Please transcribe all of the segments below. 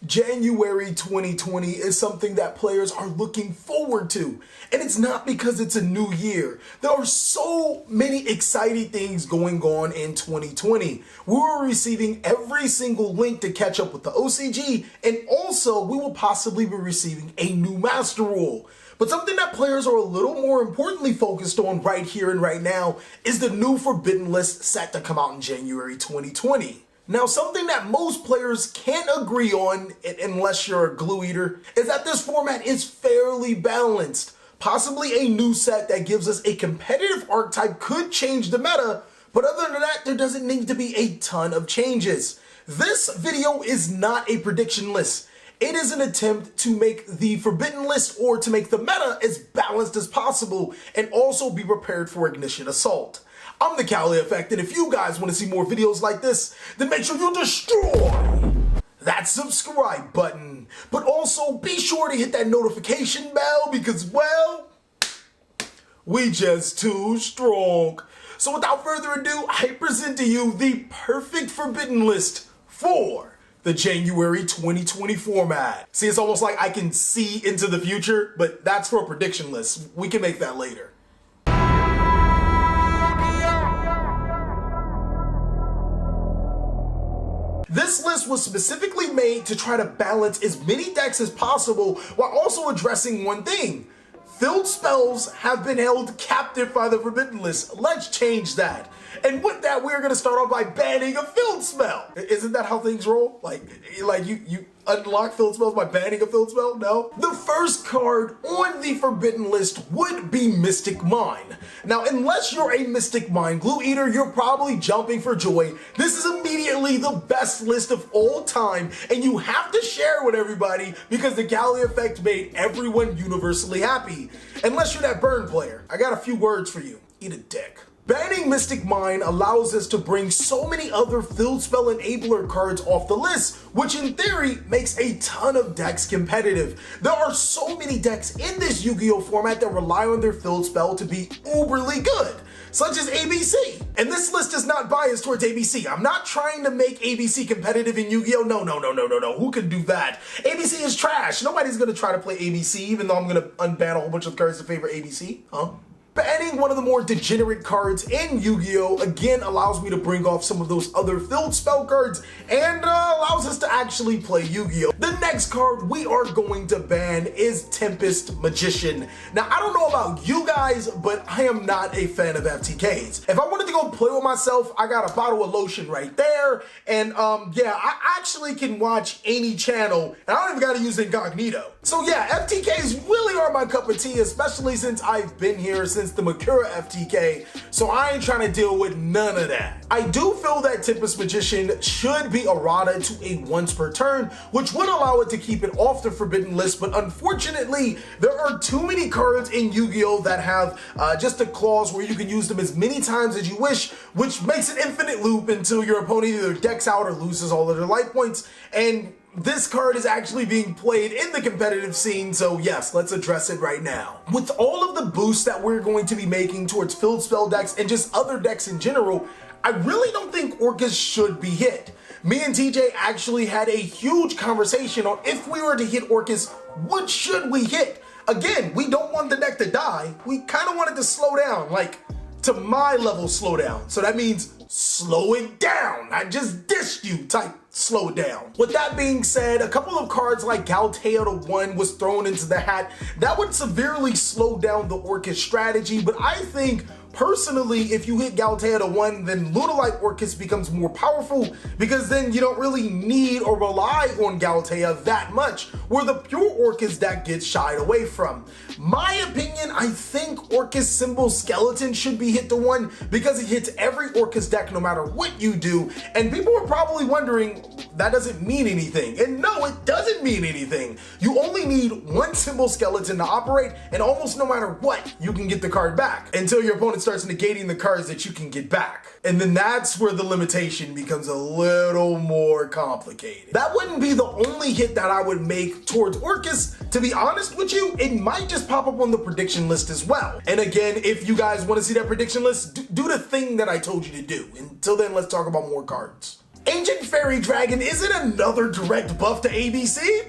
January 2020 is something that players are looking forward to, and it's not because it's a new year. There are so many exciting things going on in 2020. We're receiving every single link to catch up with the OCG, and also we will possibly be receiving a new Master Rule. But something that players are a little more importantly focused on right here and right now is the new Forbidden List set to come out in January 2020. Now, something that most players can't agree on, unless you're a glue eater, is that this format is fairly balanced. Possibly a new set that gives us a competitive archetype could change the meta, but other than that, there doesn't need to be a ton of changes. This video is not a prediction list. It is an attempt to make the Forbidden List or to make the meta as balanced as possible and also be prepared for Ignition Assault. I'm TheCaliEffect, and if you guys want to see more videos like this, then make sure you destroy that subscribe button. But also be sure to hit that notification bell because, well, we just too strong. So without further ado, I present to you the perfect Forbidden List for the January 2020 format. See, it's almost like I can see into the future, but that's for a prediction list. We can make that later. This list was specifically made to try to balance as many decks as possible while also addressing one thing. Filled spells have been held captive by the Forbidden List. Let's change that. And with that, we're going to start off by banning a filled spell. Isn't that how things roll? Like you unlock filled spells by banning a filled spell? No? The first card on the Forbidden List would be Mystic Mine. Now, unless you're a Mystic Mine glue eater, you're probably jumping for joy. This is immediately the best list of all time, and you have to share with everybody because TheCaliEffect made everyone universally happy. Unless you're that burn player. I got a few words for you. Eat a dick. Banning Mystic Mine allows us to bring so many other filled spell enabler cards off the list, which in theory makes a ton of decks competitive. There are so many decks in this Yu-Gi-Oh format that rely on their filled spell to be uberly good, such as ABC. And this list is not biased towards ABC. I'm not trying to make ABC competitive in Yu-Gi-Oh! No. Who could do that? ABC is trash. Nobody's gonna try to play ABC, even though I'm gonna unban a whole bunch of cards that favor ABC, huh? Banning one of the more degenerate cards in Yu-Gi-Oh! Again allows me to bring off some of those other filled spell cards and allows us to actually play Yu-Gi-Oh! The next card we are going to ban is Tempest Magician. Now, I don't know about you guys, but I am not a fan of FTKs. If I wanted to go play with myself, I got a bottle of lotion right there, and yeah, I actually can watch any channel, and I don't even gotta use incognito. So yeah, FTKs really are my cup of tea, especially since I've been here since the Makura FTK, so I ain't trying to deal with none of that. I do feel that Tempest Magician should be errata to a once per turn, which would allow it to keep it off the Forbidden List, but unfortunately, there are too many cards in Yu-Gi-Oh! That have just a clause where you can use them as many times as you wish, which makes an infinite loop until your opponent either decks out or loses all of their life points, and this card is actually being played in the competitive scene, so yes, let's address it right now. With all of the boosts that we're going to be making towards filled spell decks and just other decks in general, I really don't think Orcas should be hit. Me and TJ actually had a huge conversation on if we were to hit Orcas, what should we hit? Again, we don't want the deck to die, we kind of want it to slow down, like to my level slow down. So that means slow it down. I just dissed you type slow it down. With that being said, a couple of cards like Galtea to 1 was thrown into the hat. That would severely slow down the Orcas strategy, but I think personally, if you hit Galtea to 1, then Lunalight Orcas becomes more powerful because then you don't really need or rely on Galtea that much, where the pure Orcas deck gets shied away from. My opinion, I think Orcas Symbol Skeleton should be hit to 1 because it hits every Orcas deck no matter what you do, and people are probably wondering, that doesn't mean anything. And no, it doesn't mean anything. You only need one Symbol Skeleton to operate, and almost no matter what, you can get the card back until your opponent starts negating the cards that you can get back. And then that's where the limitation becomes a little more complicated. That wouldn't be the only hit that I would make towards Orcas. To be honest with you, it might just pop up on the prediction list as well. And again, if you guys want to see that prediction list, do the thing that I told you to do. Until then, let's talk about more cards. Ancient Fairy Dragon isn't another direct buff to ABC.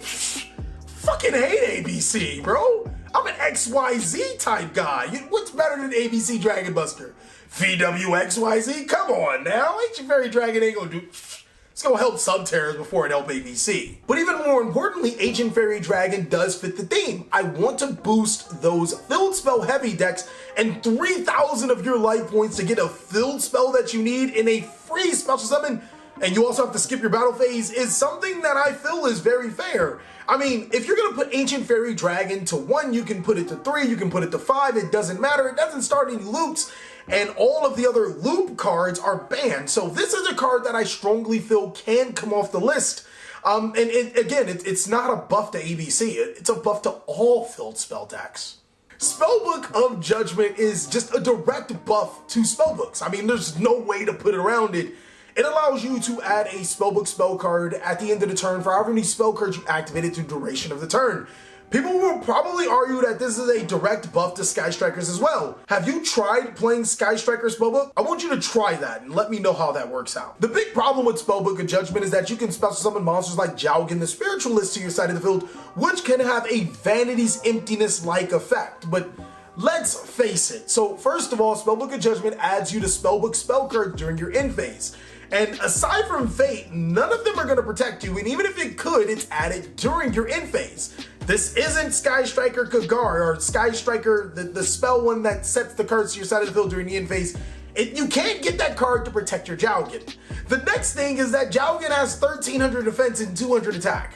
Fucking hate ABC, bro. I'm an XYZ type guy. What's better than ABC Dragon Buster? VWXYZ? Come on now. Ancient Fairy Dragon ain't gonna do... It's gonna help Subterrors before it help ABC. But even more importantly, Ancient Fairy Dragon does fit the theme. I want to boost those filled spell heavy decks, and 3,000 of your life points to get a filled spell that you need in a free special summon, and you also have to skip your battle phase, is something that I feel is very fair. I mean, if you're gonna put Ancient Fairy Dragon to 1, you can put it to 3, you can put it to 5, it doesn't matter, it doesn't start any loops, and all of the other loop cards are banned. So this is a card that I strongly feel can come off the list. It's not a buff to ABC, it's a buff to all filled spell decks. Spellbook of Judgement is just a direct buff to spellbooks. I mean, there's no way to put it around it. It allows you to add a spellbook spell card at the end of the turn for however many spell cards you activated through duration of the turn. People will probably argue that this is a direct buff to Sky Strikers as well. Have you tried playing Sky Striker Spellbook? I want you to try that and let me know how that works out. The big problem with Spellbook of Judgement is that you can special summon monsters like Jowgen the Spiritualist to your side of the field, which can have a Vanity's Emptiness-like effect, but let's face it. So first of all, Spellbook of Judgement adds you to Spellbook spell cards during your end phase. And aside from Fate, none of them are going to protect you, and even if it could, it's added during your end phase. This isn't Sky Striker Kagar, or Sky Striker, the spell one that sets the cards to your side of the field during the end phase. You can't get that card to protect your Jowgen. The next thing is that Jowgen has 1,300 defense and 200 attack.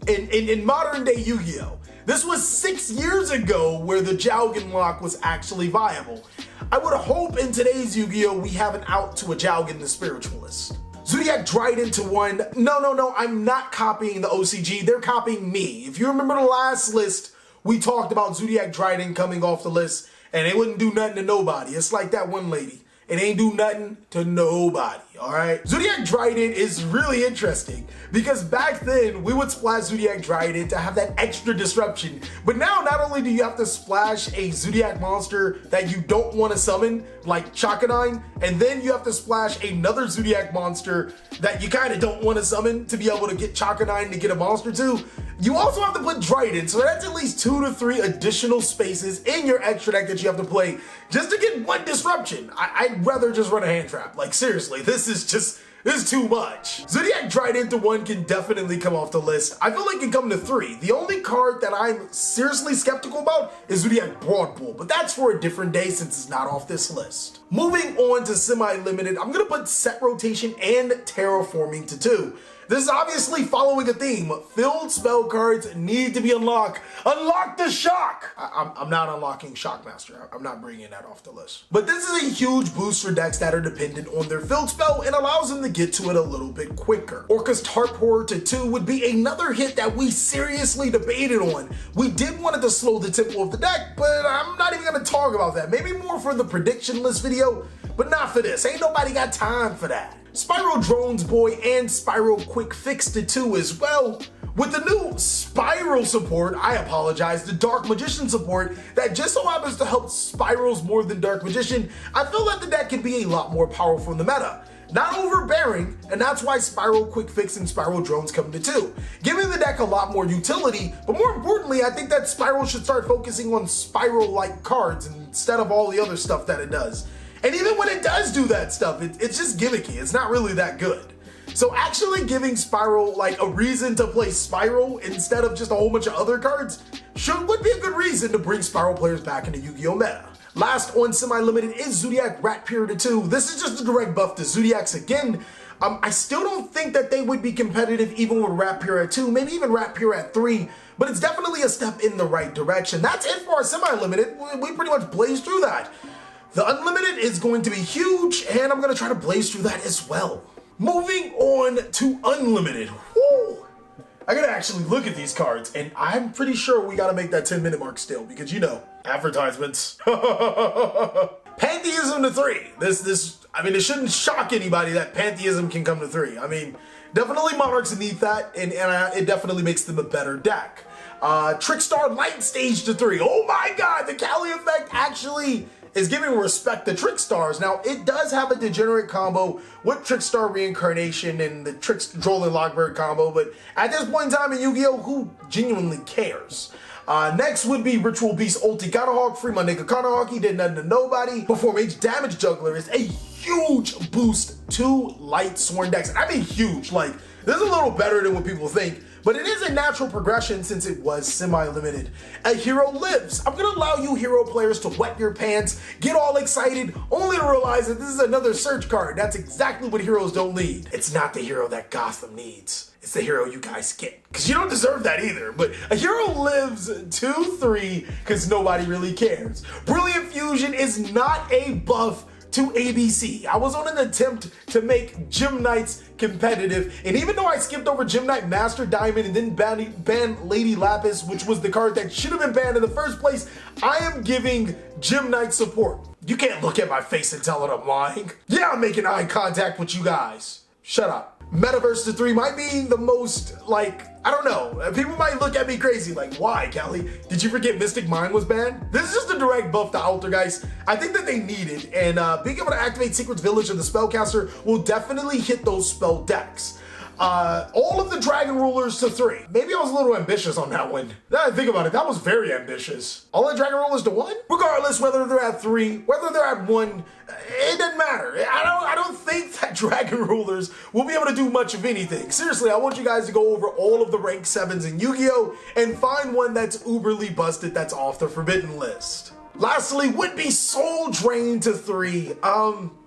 In modern day Yu-Gi-Oh! This was 6 years ago where the Jowgen lock was actually viable. I would hope in today's Yu-Gi-Oh! We have an out to a Jowgen the Spiritualist. Zodiac Dryden to 1. No, I'm not copying the OCG, they're copying me. If you remember the last list, we talked about Zodiac Dryden coming off the list, and it wouldn't do nothing to nobody. It's like that one lady. It ain't do nothing to nobody, alright? Zodiac Dryden is really interesting because back then we would splash Zodiac Dryden to have that extra disruption. But now not only do you have to splash a Zodiac monster that you don't want to summon, like Chakanine, and then you have to splash another Zodiac monster that you kind of don't want to summon to be able to get Chakanine to get a monster to. You also have to put Dryden, so that's at least 2 to 3 additional spaces in your extra deck that you have to play just to get one disruption. I'd rather just run a hand trap. Like seriously, this is too much. Zodiac Dryden to 1 can definitely come off the list. I feel like it can come to 3. The only card that I'm seriously skeptical about is Zodiac Broadbull, but that's for a different day since it's not off this list. Moving on to semi-limited, I'm gonna put Set Rotation and Terraforming to 2. This is obviously following a theme. Filled spell cards need to be unlocked. Unlock the Shock! I'm not unlocking Shockmaster. I'm not bringing that off the list. But this is a huge boost for decks that are dependent on their filled spell and allows them to get to it a little bit quicker. Orca's Tarp Horror to 2 would be another hit that we seriously debated on. We did want it to slow the tempo of the deck, but I'm not even gonna talk about that. Maybe more for the prediction list video, but not for this. Ain't nobody got time for that. Spiral Drones Boy and Spiral Quick Fix to 2 as well. With the new Spiral support, the Dark Magician support, that just so happens to help Spirals more than Dark Magician, I feel that the deck can be a lot more powerful in the meta. Not overbearing, and that's why Spiral Quick Fix and Spiral Drones come to 2, giving the deck a lot more utility, but more importantly, I think that Spiral should start focusing on Spiral-like cards instead of all the other stuff that it does. And even when it does do that stuff, it's just gimmicky. It's not really that good. So actually giving Spiral like a reason to play Spiral instead of just a whole bunch of other cards would be a good reason to bring Spiral players back into Yu-Gi-Oh! Meta. Last on semi-limited is Zodiac Rat Period 2. This is just a direct buff to Zodiacs again. I still don't think that they would be competitive even with Rat Period 2, maybe even Rat Period 3, but it's definitely a step in the right direction. That's it for our semi-limited. We pretty much blazed through that. The unlimited is going to be huge, and I'm going to try to blaze through that as well. Moving on to unlimited. Woo! I gotta actually look at these cards, and I'm pretty sure we gotta make that 10-minute mark still, because you know, advertisements. Pantheism to 3. I mean, it shouldn't shock anybody that Pantheism can come to 3. I mean, definitely Monarchs need that, and it definitely makes them a better deck. Trickstar Light Stage to 3. Oh my god, the TheCaliEffect actually is giving respect to Trickstars. Now, it does have a degenerate combo with Trickstar Reincarnation and the Droll and Lockbird combo, but at this point in time in Yu-Gi-Oh!, who genuinely cares? Next would be Ritual Beast Ulti Kanahawk, free my nigga Kanahawk, he did nothing to nobody. Perform H Damage Juggler is a huge boost to Light Sworn decks. And I mean huge, like, this is a little better than what people think, but it is a natural progression since it was semi-limited. A Hero Lives. I'm gonna allow you hero players to wet your pants, get all excited, only to realize that this is another search card. That's exactly what heroes don't need. It's not the hero that Gotham needs. It's the hero you guys get. Because you don't deserve that either. But a hero lives 2-3 because nobody really cares. Brilliant Fusion is not a buff to ABC. I was on an attempt to make Gym Knights competitive, and even though I skipped over Gym Knight Master Diamond and then banned Lady Lapis, which was the card that should have been banned in the first place, I am giving Gym Knight support. You can't look at my face and tell that I'm lying. Yeah, I'm making eye contact with you guys. Shut up. Metaverse to 3 might be the most, like, I don't know. People might look at me crazy, like, why, Callie? Did you forget Mystic Mind was banned? This is just a direct buff to Altergeist. I think that they need it, and being able to activate Secret's Village of the Spellcaster will definitely hit those spell decks. All of the Dragon Rulers to 3. Maybe I was a little ambitious on that one. Now I think about it, that was very ambitious. All the Dragon Rulers to 1? Regardless, whether they're at 3, whether they're at 1, it doesn't matter. I don't think that Dragon Rulers will be able to do much of anything. Seriously, I want you guys to go over all of the rank 7s in Yu-Gi-Oh! And find one that's uberly busted that's off the forbidden list. Lastly, would be Soul Drain to 3.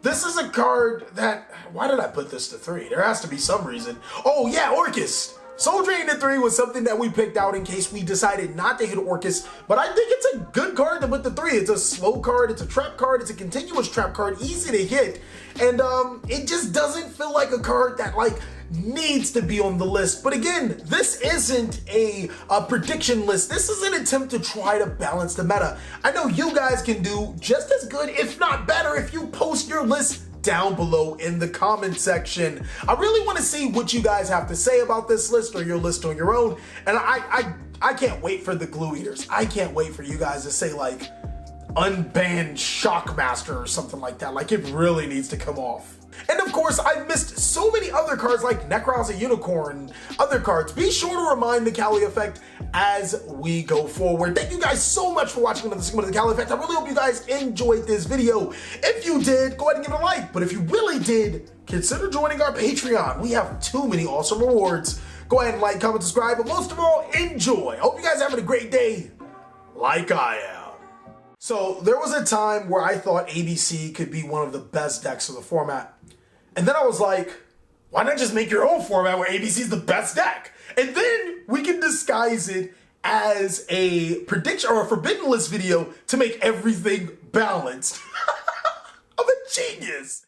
This is a card that, why did I put this to 3? There has to be some reason. Oh yeah, Orcus. Soul Drain to 3 was something that we picked out in case we decided not to hit Orcus, but I think it's a good card to put to 3. It's a slow card, it's a trap card, it's a continuous trap card, easy to hit, and it just doesn't feel like a card that, like, needs to be on the list. But again, this isn't a prediction list. This is an attempt to try to balance the meta. I know you guys can do just as good, if not better, if you post your list down below in the comment section. I really want to see what you guys have to say about this list or your list on your own. And I can't wait for the Glue Eaters. I can't wait for you guys to say, like, unbanned Shockmaster or something like that. Like, it really needs to come off. And of course, I've missed so many other cards like Necron's a Unicorn, other cards. Be sure to remind TheCaliEffect as we go forward. Thank you guys so much for watching another segment of TheCaliEffect. I really hope you guys enjoyed this video. If you did, go ahead and give it a like. But if you really did, consider joining our Patreon. We have too many awesome rewards. Go ahead and like, comment, subscribe, but most of all, enjoy. I hope you guys are having a great day, like I am. So there was a time where I thought ABC could be one of the best decks of the format. And then I was like, why not just make your own format where ABC is the best deck? And then we can disguise it as a prediction or a forbidden list video to make everything balanced. I'm a genius.